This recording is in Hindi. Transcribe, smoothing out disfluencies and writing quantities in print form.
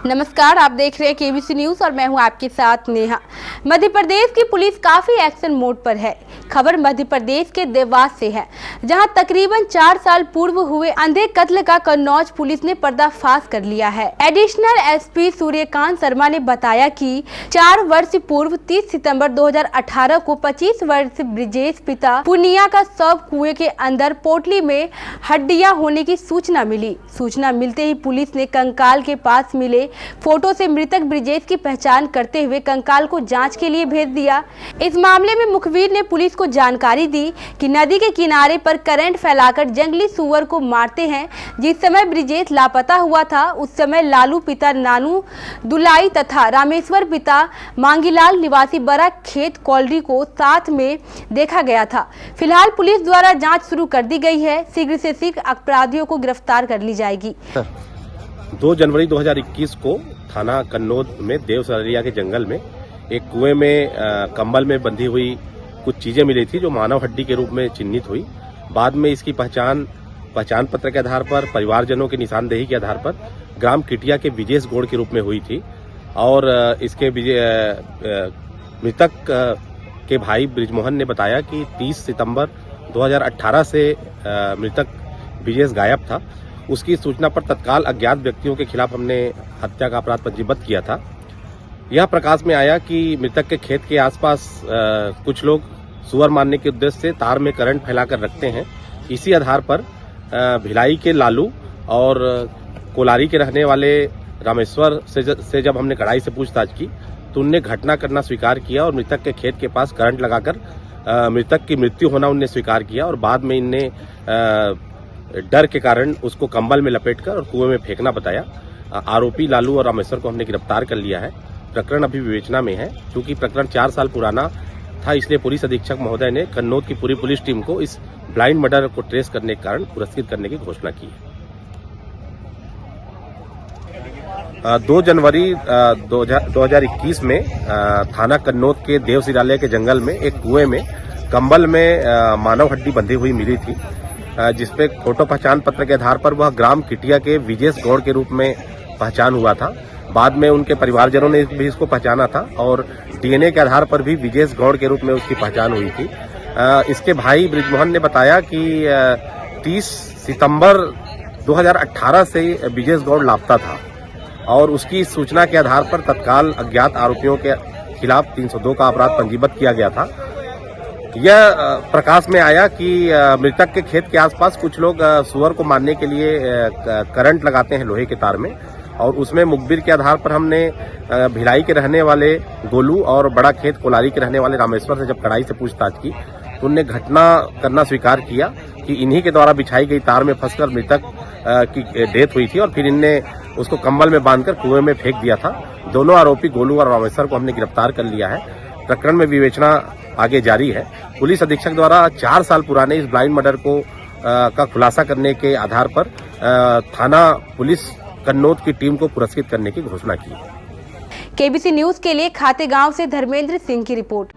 नमस्कार, आप देख रहे हैं केबीसी न्यूज और मैं हूं आपके साथ नेहा। मध्य प्रदेश की पुलिस काफी एक्शन मोड पर है। खबर मध्य प्रदेश के देवास से है, जहां तकरीबन 4 साल पूर्व हुए अंधे कत्ल का कन्नौज पुलिस ने पर्दाफाश कर लिया है। एडिशनल एसपी सूर्यकांत शर्मा ने बताया कि 4 वर्ष पूर्व 30 सितंबर 2018 को 25 वर्ष ब्रिजेश पिता पुनिया का शव कुएं के अंदर पोटली में हड्डियां होने की सूचना मिली। सूचना मिलते ही पुलिस ने कंकाल के पास मिले फोटो से मृतक ब्रिजेश की पहचान करते हुए कंकाल को जांच के लिए भेज दिया। इस मामले में मुखबिर ने पुलिस को जानकारी दी कि नदी के किनारे पर करंट फैलाकर जंगली सुअर को मारते हैं। जिस समय ब्रिजेश लापता हुआ था उस समय लालू पिता नानू दुलाई तथा रामेश्वर पिता मांगीलाल निवासी बड़ा खेत कॉलोनी को साथ में देखा गया था। फिलहाल पुलिस द्वारा जाँच शुरू कर दी गई है। शीघ्र से शीघ्र अपराधियों को गिरफ्तार कर ली जाएगी। 2 जनवरी 2021 को थाना कन्नौज में देवसरिया के जंगल में एक कुएं में कंबल में बंधी हुई कुछ चीजें मिली थी जो मानव हड्डी के रूप में चिन्हित हुई। बाद में इसकी पहचान पत्र के आधार पर, परिवारजनों की निशानदेही के आधार पर ग्राम किटिया के विजेश गौड़ के रूप में हुई थी। और इसके मृतक के भाई ब्रिजमोहन ने बताया कि 30 सितंबर 2018 से मृतक विजेश गायब था। उसकी सूचना पर तत्काल अज्ञात व्यक्तियों के खिलाफ हमने हत्या का अपराध पंजीबद्ध किया था। यह प्रकाश में आया कि मृतक के खेत के आसपास कुछ लोग सुअर मारने के उद्देश्य से तार में करंट फैलाकर रखते हैं। इसी आधार पर भिलाई के लालू और कोलारी के रहने वाले रामेश्वर से जब हमने कड़ाई से पूछताछ की तो उनने घटना करना स्वीकार किया और मृतक के खेत के पास करंट लगाकर मृतक की मृत्यु होना उनने स्वीकार किया। और बाद में इनने डर के कारण उसको कंबल में लपेटकर और कुएं में फेंकना बताया। आरोपी लालू और रामेश्वर को हमने गिरफ्तार कर लिया है। प्रकरण अभी विवेचना में है। क्योंकि प्रकरण 4 साल पुराना था, इसलिए पुलिस अधीक्षक महोदय ने कन्नौज की पूरी पुलिस टीम को इस ब्लाइंड मर्डर को ट्रेस करने के कारण पुरस्कृत करने की घोषणा की है। 2 जनवरी 2021 में थाना कन्नौज के देवसिरालय के जंगल में एक कुएं में कंबल में मानव हड्डी बंधी हुई मिली थी, जिसपे फोटो पहचान पत्र के आधार पर वह ग्राम किटिया के विजेश गौड़ के रूप में पहचान हुआ था। बाद में उनके परिवारजनों ने भी इसको पहचाना था और डीएनए के आधार पर भी विजेश गौड़ के रूप में उसकी पहचान हुई थी। इसके भाई ब्रिजमोहन ने बताया कि 30 सितंबर 2018 से विजेश गौड़ लापता था और उसकी सूचना के आधार पर तत्काल अज्ञात आरोपियों के खिलाफ 302 का अपराध पंजीबद्ध किया गया था। यह प्रकाश में आया कि मृतक के खेत के आसपास कुछ लोग सुअर को मारने के लिए करंट लगाते हैं लोहे के तार में। और उसमें मुखबिर के आधार पर हमने भिलाई के रहने वाले गोलू और बड़ा खेत कोलारी के रहने वाले रामेश्वर से जब कड़ाई से पूछताछ की तो उनने घटना करना स्वीकार किया कि इन्हीं के द्वारा बिछाई गई तार में फंसकर मृतक की डेथ हुई थी और फिर इनने उसको कंबल में बांधकर कुएं में फेंक दिया था। दोनों आरोपी गोलू और रामेश्वर को हमने गिरफ्तार कर लिया है। प्रकरण में विवेचना आगे जारी है। पुलिस अधीक्षक द्वारा 4 साल पुराने इस ब्लाइंड मर्डर को का खुलासा करने के आधार पर थाना पुलिस कन्नौज की टीम को पुरस्कृत करने की घोषणा की। केबीसी न्यूज के लिए खातेगांव से धर्मेंद्र सिंह की रिपोर्ट।